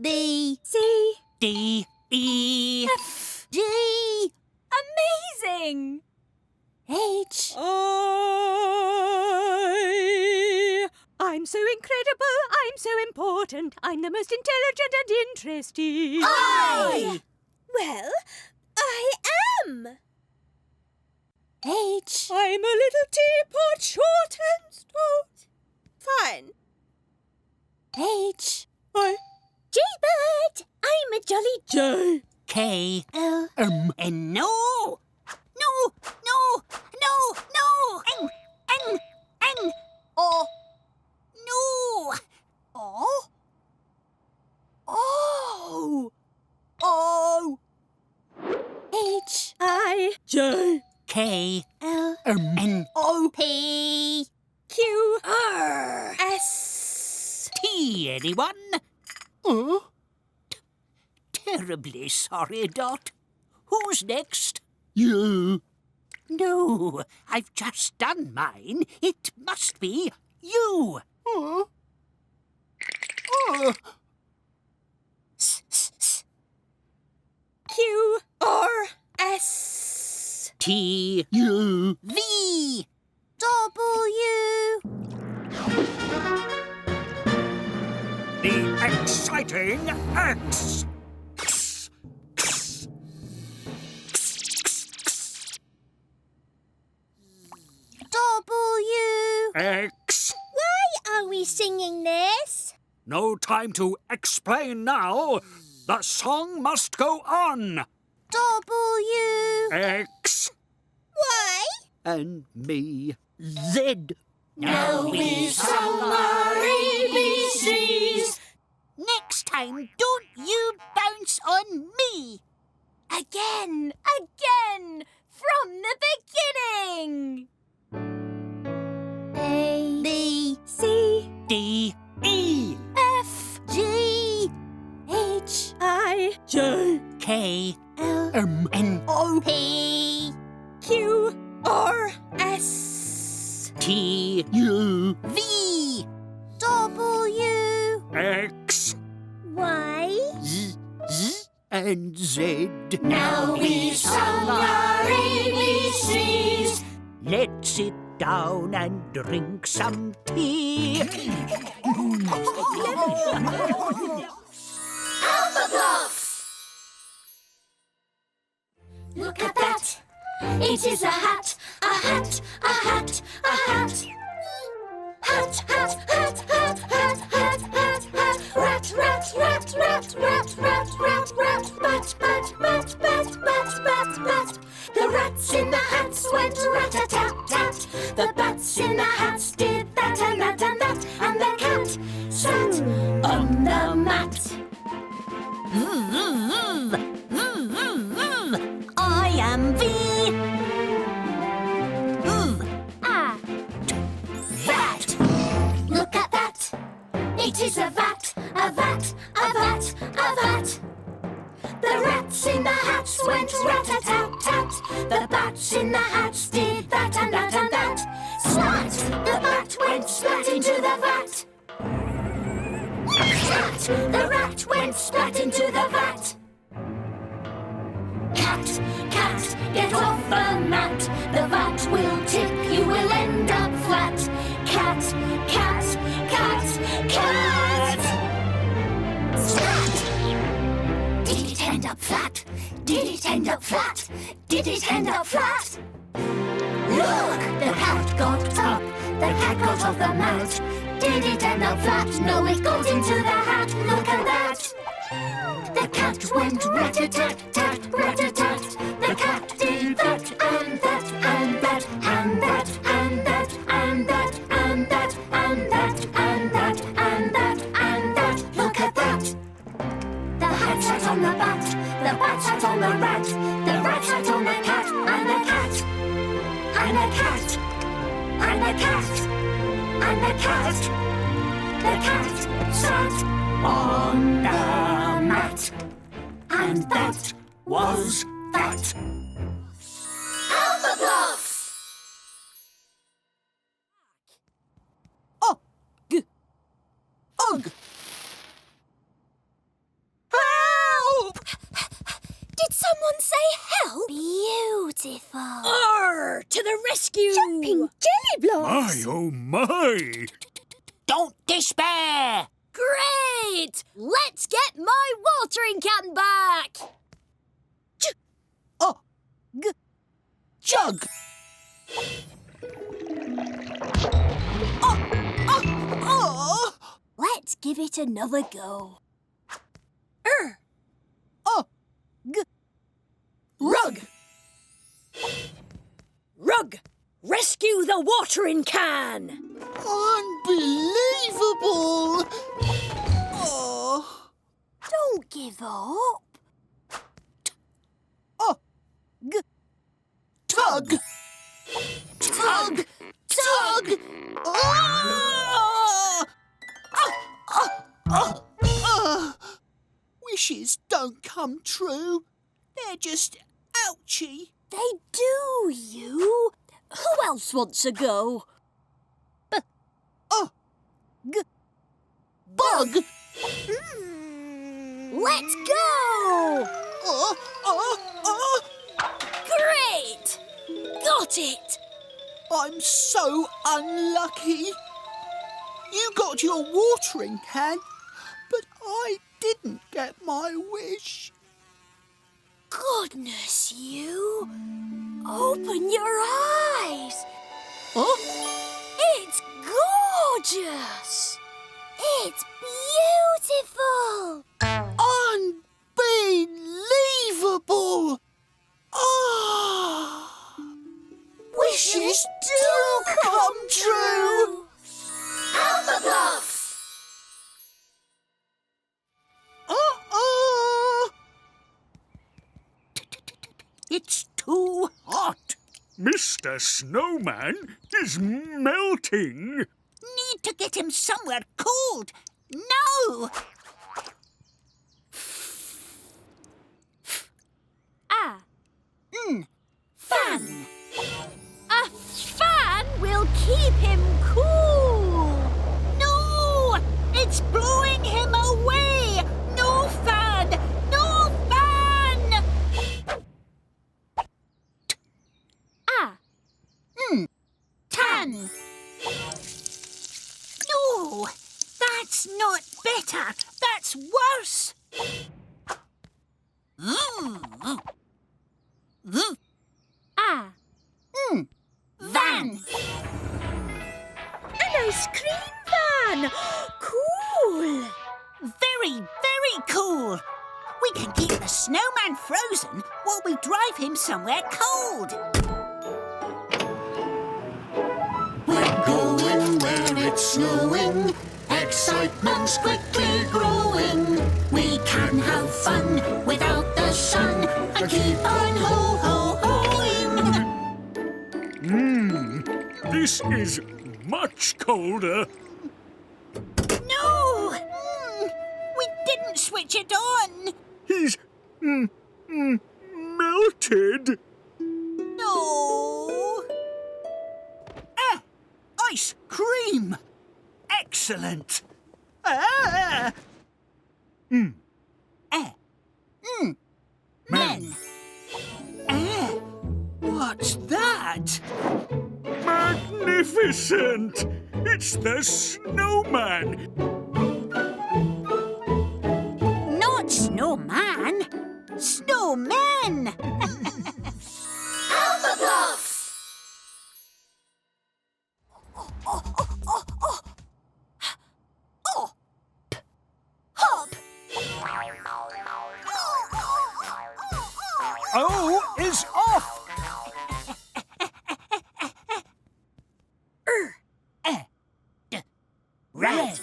B, C, D, E, F, G. Amazing! H. I'm so incredible, I'm so important, I'm the most intelligent and interesting. I. Well, I am. H. I'm a little teapot, short and stout. Fine. H. Jaybird, I'm a jolly J, K, L. and no! No! No! No! No! N! O. No! O. O. O. H. I, J, K, L. N, O. P, Q, R, S. T, anyone? Terribly sorry, Dot. Who's next? You. No, I've just done mine. It must be you. Oh. Q, R, S. T, You. V. W. The exciting X. W. X. Why are we singing this? No time to explain now. The song must go on. W. X. Why? And me. Z. Now we sung our ABCs. Next time, don't you bounce on me. again, from the beginning. A. B, C, D, E, F, G. H. I, J, K, L. N, O. P, Q, R, S. T, You. V. W. X. Y. Z, and Z. Now we sung our ABCs. Let's sit down and drink some tea. Alphablocks. Look at that. It is a hat, a hat, a hat, a hat. Hat, hat, hat, hat, hat, hat, hat, hat. Rat, rat, rat, rat, rat, rat, rat, rat. Bat, bat, bat, bat, bat, bat, bat. The rats in the hats went rat-a-tat-tat. The bats in the hats did that and that and that. And the cat sat on the mat. I am V. Vat. Look at that. It is a vat, a vat, a vat, a vat. The rats in the hats went rat-a-tat-tat. The bats in the hats did that and that and that. Splat! The bat went splat into the vat. Splat! The rat went splat into the vat. Cat, cat, get off the mat. The vat will tip, you will end up flat. Cat, cat, cat, cat. Splat! Did it end up flat? Did it end up flat? Did it end up flat? Look! The cat got up. The cat got off the mat. Did it end up flat? No, it got into the hat. Look at that! The cat went rat-a-tat-tat, rat-a-tat. The cat did that and that and that and that and that and that and that and that and that and that and that. Look at that! The hat sat on the bat, the bat sat on the rat, the rat sat on the cat, and the cat, and the cat, and the cat, and the cat sat on the mat. And that was that. Alphablocks! Ugh. Arr! To the rescue! Jumping jelly blocks! My, oh my! Don't despair! Great! Let's get my watering can back! Jug! Let's give it another go. Rug! Rug! Rescue the watering can! Unbelievable! Don't give up. Tug! Tug! Tug! Wishes don't come true. They're just ouchy. They do, you. Who else wants a go? Bug! Let's go! Great! Got it! I'm so unlucky. You got your watering can, but I didn't get my wish. Goodness, you. Open your eyes. It's gorgeous. It's beautiful. Unbelievable! Wishes do come true! Alphablocks! It's too hot. Mr. Snowman is melting. Need to get him somewhere cold. Now! Fan. A fan will keep him cool. No! It's blowing him away! No fan! No fan! Tan! No! That's not better! That's worse! Van! An ice cream van! Cool! Very, very cool! We can keep the snowman frozen while we drive him somewhere cold. We're going where it's snowing. Excitement's quickly growing. We can have fun without the sun and keep on ho-ho-hoing. This is much colder. No! We didn't switch it on. He's melted. No! Ice cream! Excellent! Men! What's that? Magnificent! It's the snowman. Not snowman! Snowmen! Alphablocks! Hop! O is off. Red!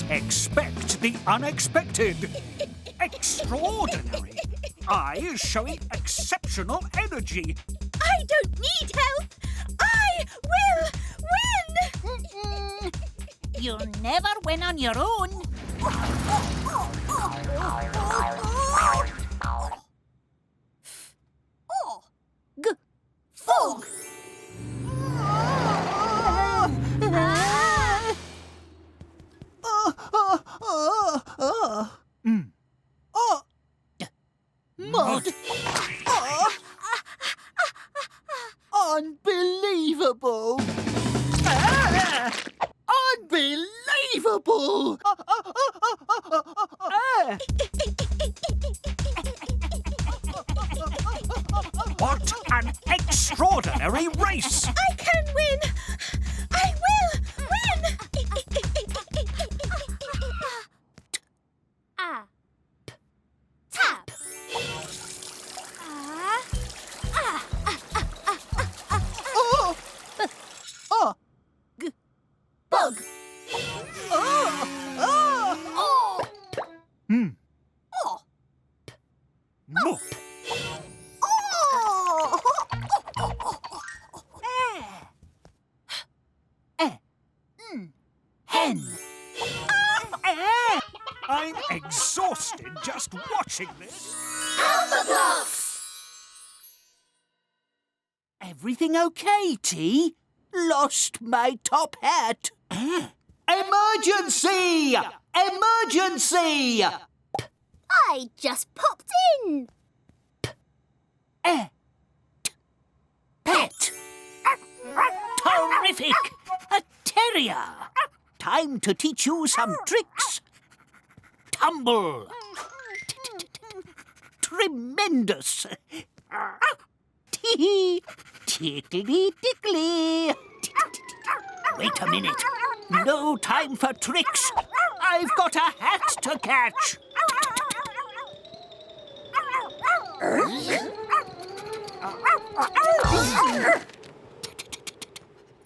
Expect the unexpected. Extraordinary. I is showing exceptional energy. I don't need help! I will win! You'll never win on your own. Fog! double! What an extraordinary race! I can win! I will win! Tap. Bug. Mop. Hen. I'm exhausted just watching this. Alphablocks. Everything okay, T? Lost my top hat. Emergency! Emergency! I just popped in. Pet. Terrific! A terrier. Time to teach you some tricks. Tumble. Tremendous. Tee. Tickly tickly. Wait a minute. No time for tricks. I've got a hat to catch.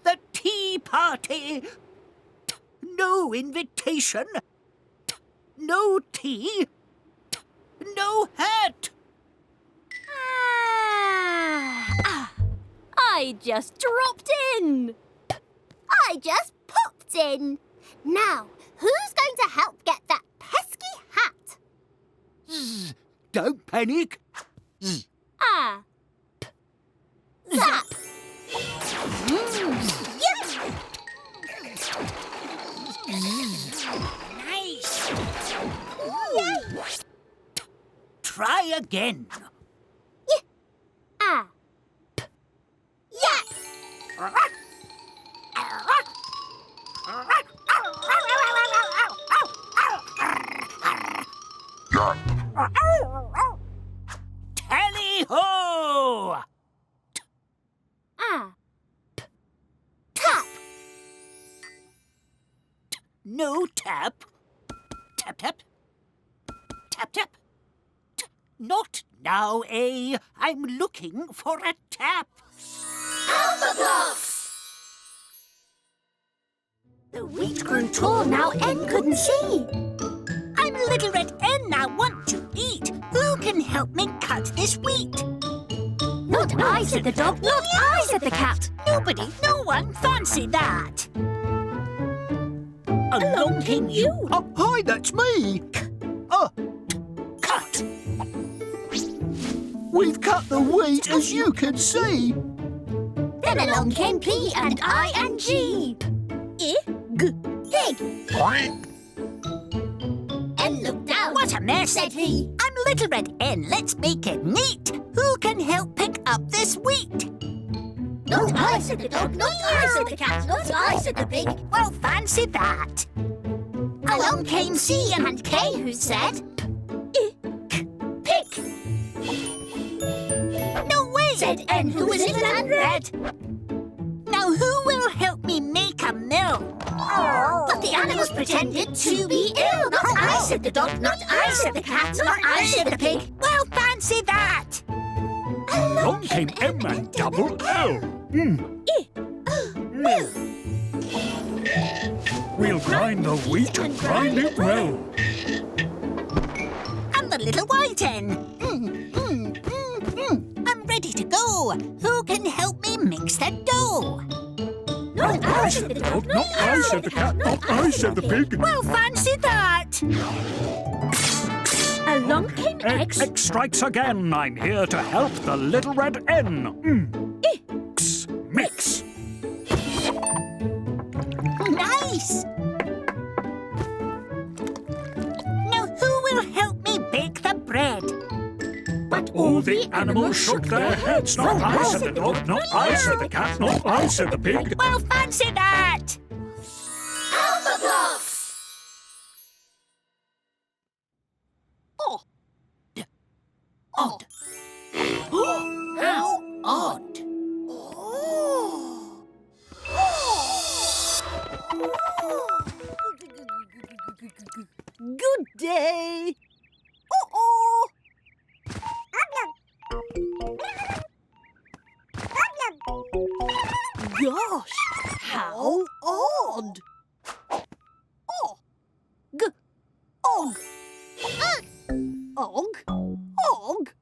The tea party. No invitation. No tea. No hat. I just dropped in. I just popped in. Now, who's going to help get that pesky hat? Don't panic. Zap. Nice. Try again. Yap. Tally-ho! Tap. No tap. Tap, tap. Tap, tap. Not now, eh? I'm looking for a tap. Alphablocks. The wheat grew tall, now N couldn't see. I'm Little Red N, I want to eat. Who can help me cut this wheat? Not I, said the dog, not I, said the cat. Nobody, no one fancy that. Along came you. Oh, hi, that's me. Cut. We've cut the wheat, as you can see. Then along came P and I and G. Pig. N looked down. What a mess. Said he. I'm Little Red N, let's make it neat. Who can help pick up this wheat? Not I, said the dog, not I, said the cat, not I, said the pig. Well, fancy that. Along came C and K, who said, pick. No way! Said N, who was little and red. Now who will help me make a mill? But the animals pretended to be ill. Not I, said the dog, not I, said the cat, not I, said the pig. Well, fancy that. Along came M and double L. We'll grind the wheat and grind it well. I'm the little white N. I'm ready to go. Who can help me mix the dough? Not I, said the dog, Not I, said the cat, not I, said the pig. Well, fancy that. Along came X. X strikes again. I'm here to help the Little Red N. X, mix. Nice. Now who will help me bake the bread? But All the animals shook their heads. Not I, said the dog, not I, said the cat, not I, said the pig. Well, fancy that. Alphablocks. Good day. Uh-oh. Gosh, how odd. Oh. Og. Og? Og?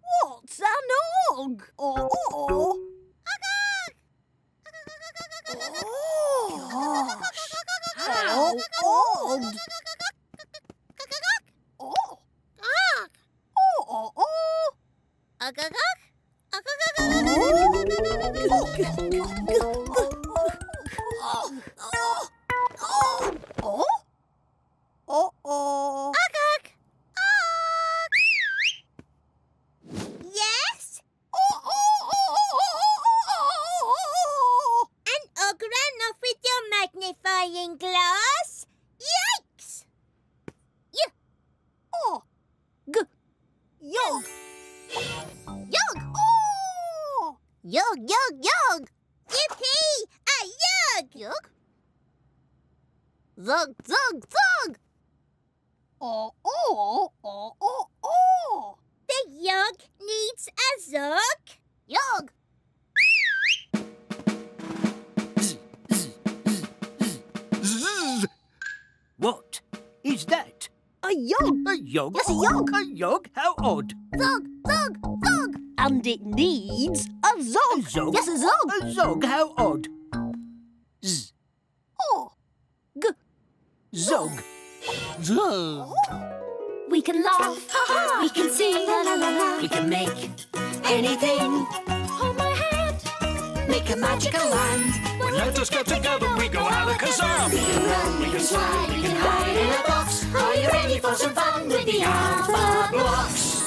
What's an og? Oh. Gosh, how odd. Yes? An og ran off with your magnifying glass. Yikes! Yog. Yog! Yog! Yippee! A yog! Zog! The yog needs a zog. Yog! Zzz. What is that? A yog. A yog? Yes, a yog. A yog? How odd. Zog! And it needs a zog. A zog? Yes, a zog. A zog? How odd. Z. Zog. Zog. We can laugh, we can sing, la la la la. We can make anything. Hold my hand, make a magical land. When letters get together, we go alakazam. We can run, we can slide, we can hide in a box. Are you ready for some fun with the Alphablocks?